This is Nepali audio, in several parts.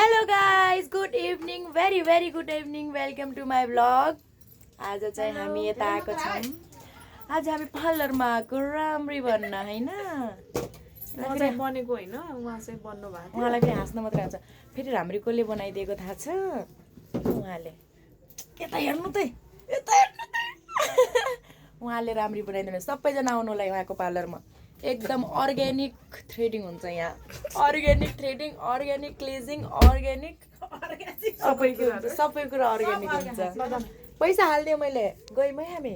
Hello guys, good evening, very good evening. Welcome to my blog. आज चाहिँ हामी यता आएको छौँ। आज हामी पार्लरमा आएको राम्री भन्न होइन, बनेको होइन, उहाँ चाहिँ बन्नु भएको। उहाँलाई फेरि हाँस्न मात्रै आउँछ। फेरि राम्री कसले बनाइदिएको थाहा छ? उहाँले। यता हेर्नु त, यता हेर्नु त। उहाँले राम्री बनाइदिनु। सबैजना आउनु होला उहाँको पार्लरमा। एकदम अर्ग्यानिक थ्रेडिङ हुन्छ यहाँ। अर्ग्यानिक थ्रेडिङ, अर्ग्यानिक क्लिजिङ, अर्ग्यानिक सबै कुरा अर्ग्यानिक हुन्छ। पैसा हालिदिएँ मैले, गयौँ है हामी।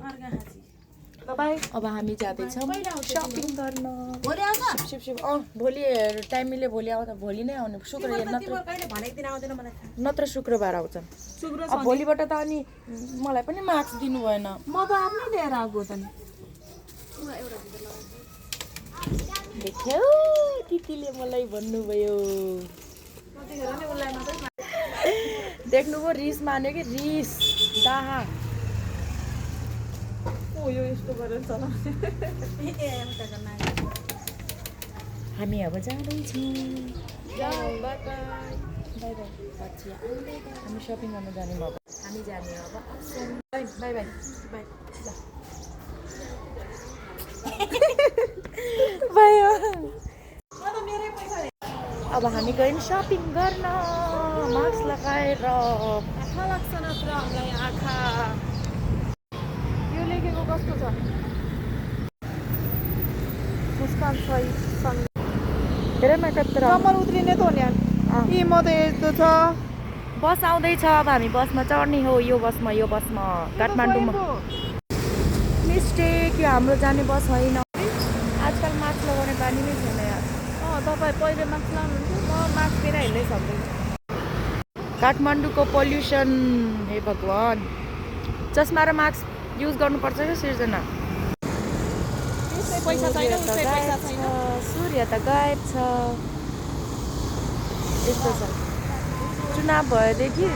अब हामी जाँदैछौँ सपिङ गर्न। भोलि टाइम मिल्यो भोलि आउँदा, भोलि नै आउने, नत्र शुक्रबार आउँछन्। अब भोलिबाट त अनि मलाई पनि मार्क्स दिनु भएन। म त आफ्नै लिएर आएको त नि। देख्यौ, दिदीले मलाई भन्नुभयो। देख्नुभयो, रिस मान्यो कि रिस दाहा। यो यस्तो गरेर चलाउने। हामी अब जाँदैछौँ। हामी सपिङ गर्न जाने अब। हामी जाने अब। बाई बाई बाई भयो। अब हामी गयौँ सपिङ गर्न, मास्क लगाएर। आँखा लाग्छ नत्र हामीलाई आँखा। यो लेखेको कस्तो छ? मुस्कान सही सँग धेरै मेकअप तर कम्मर उत्रिने त हो नि। यी म त यस्तो छ। बस आउँदैछ। अब हामी बसमा चढ्ने हो। यो बसमा काठमाडौँमा। मिस्टेक, यो हाम्रो जाने बस होइन। आजकल मास्क लगाउने बानी नै छैन यार। तपाईँ पहिले मास्क लाउनुहुन्थ्यो, म मास्क बिना हिँड्नै सक्दैन। काठमाडौँको पोल्युसन, हे भगवान्। चस्मा र मास्क युज गर्नुपर्छ क्या सिर्जना। पैसा छैन, उसै पैसा छैन। सूर्य त गायब छ। यस्तो छ। चुनाव भएदेखि,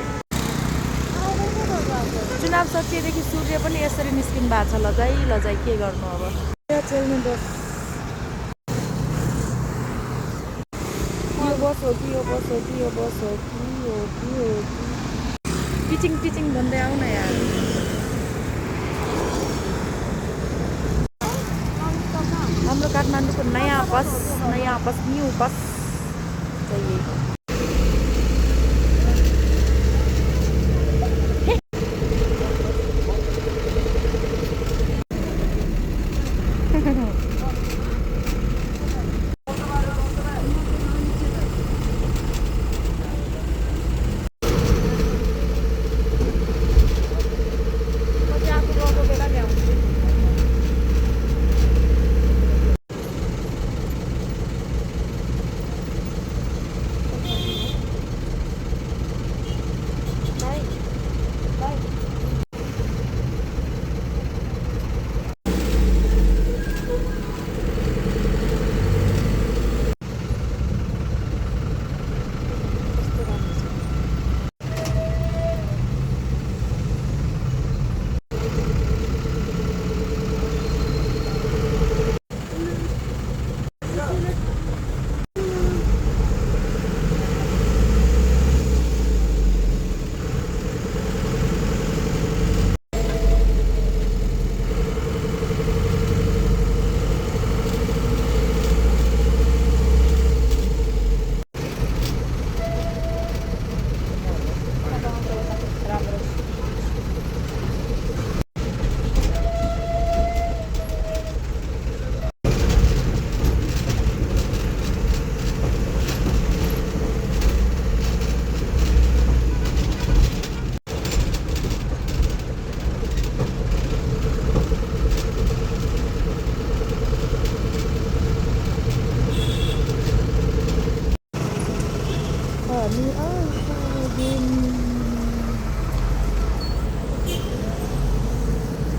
चुनाव सकिएदेखि सूर्य पनि यसरी निस्किनु भएको छ। लजाइ के गर्नु अब। चल्नु बस। यो बस हो कि यो बस हो कि यो बस हो कि टिचिङ भन्दै आऊ न यार। हाम्रो काठमाडौँको नयाँ बस, न्यू बस चाहिए।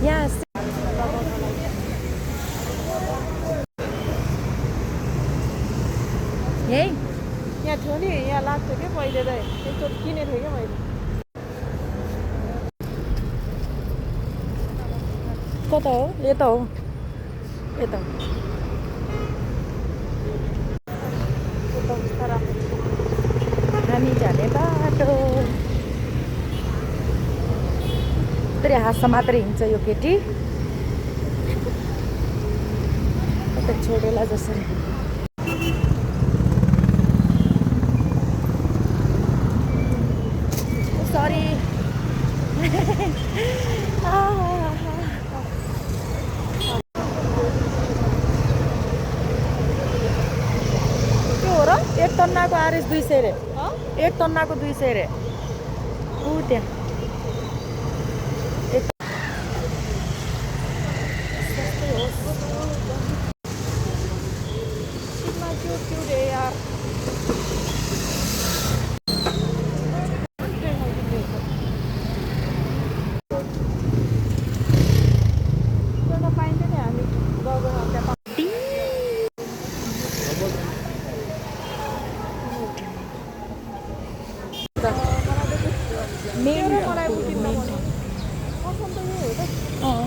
Yes. यही यहाँ थियो नि, यहाँ लाग्थ्यो क्या पहिले त। एकचोटि किनेको थिएँ क्या मैले। कता हो? यता हो, यता हामी जाने जाने बाटो। फेरि हाँस्छ मात्रै हिँड्छ यो केटी। यता छोडेला जसरी। सरी। के हो र? एक तन्नाको आरएस 200 रे। एक तन्नाको 200 रे। ऊ त्यहाँ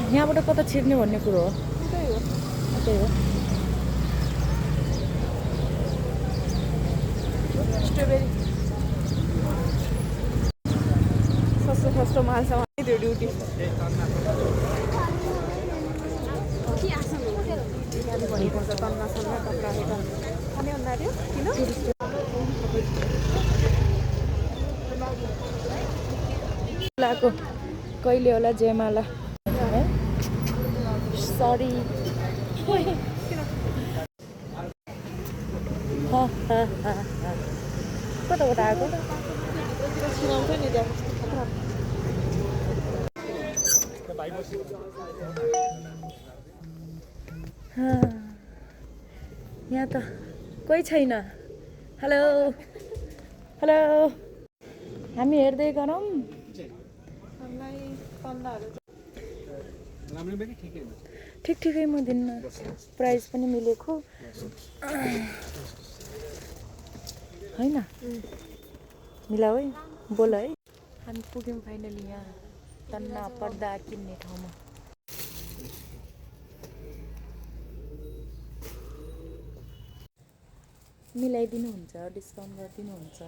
यहाँबाट कता छिर्ने भन्ने कुरो हो। त्यही हो। स्ट्रबेरी सस्तो सस्तो माल्छ त्यो ड्युटी भनेको छ तन्ना सन्ना कपडा खाने अन्नार्यो किन लाको कहिले होला जयमाला है सरी कताबाट आएको सुनाउँछ नि त्यहाँ यहाँ त कोही छैन। हेलो हेलो हामी हेर्दै गरौँ। ठिक ठिकै म दिन्न प्राइस पनि मिलेको होइन मिलाऊ है बोल है। हामी पुग्यौँ फाइनली यहाँ तन्ना पर्दा किन्ने ठाउँमा। मिलाइदिनुहुन्छ डिस्काउन्ट गरिदिनुहुन्छ।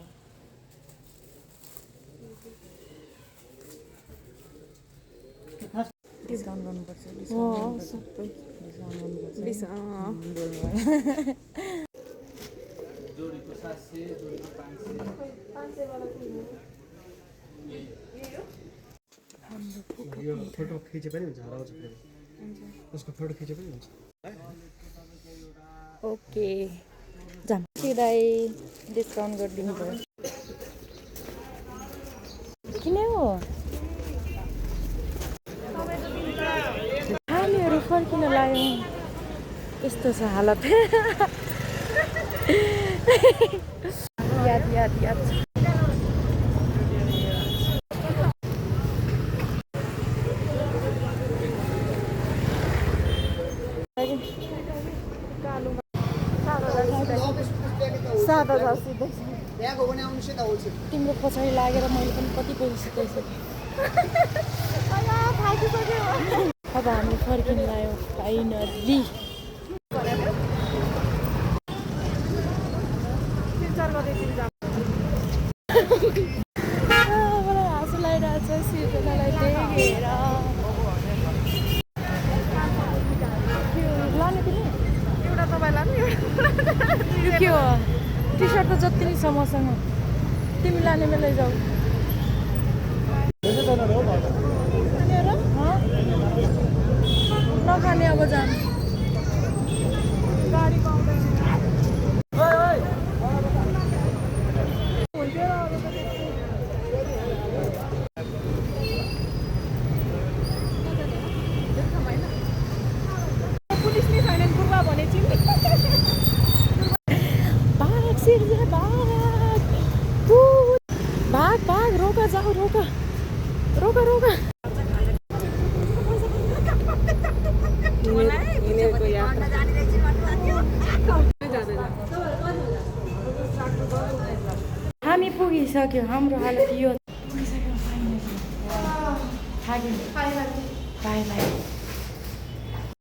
डिस्काउन्ट गर्नुपर्छ यो फोटो खिचे पनि हुन्छ हराउँछ फेरि उसको फोटो खिचे पनि हुन्छ। ओके जाम सिधै डिस्काउन्ट गरिदिनु भयो। किन हो हामीहरू फर्किन लाग्यौँ यस्तो छ हालत। याद याद याद तिम्रो पछाडि लागेर मैले पनि कति बोलिसकेको अब हामी फर्किन लाग्यौँ फाइनली। हाँसो लगाइरहेको छ सिर्जनालाई देखेर। लाने तिमी एउटा तपाईँ लानु यो के हो टी सर्ट त जति नै छ मसँग तिमी लाने बेला जाऊ। नखाने अब जानु गाडी पाउँदैन पुलिसले छैन पूर्वा भने चिन्ने भाग सिर्जे भाग भाग भाग रोका जाऊ रोका रोका रोका। हामी पुगिसक्यो हाम्रो हालत यो पुगिसक्यो फाइनली बाई बाई।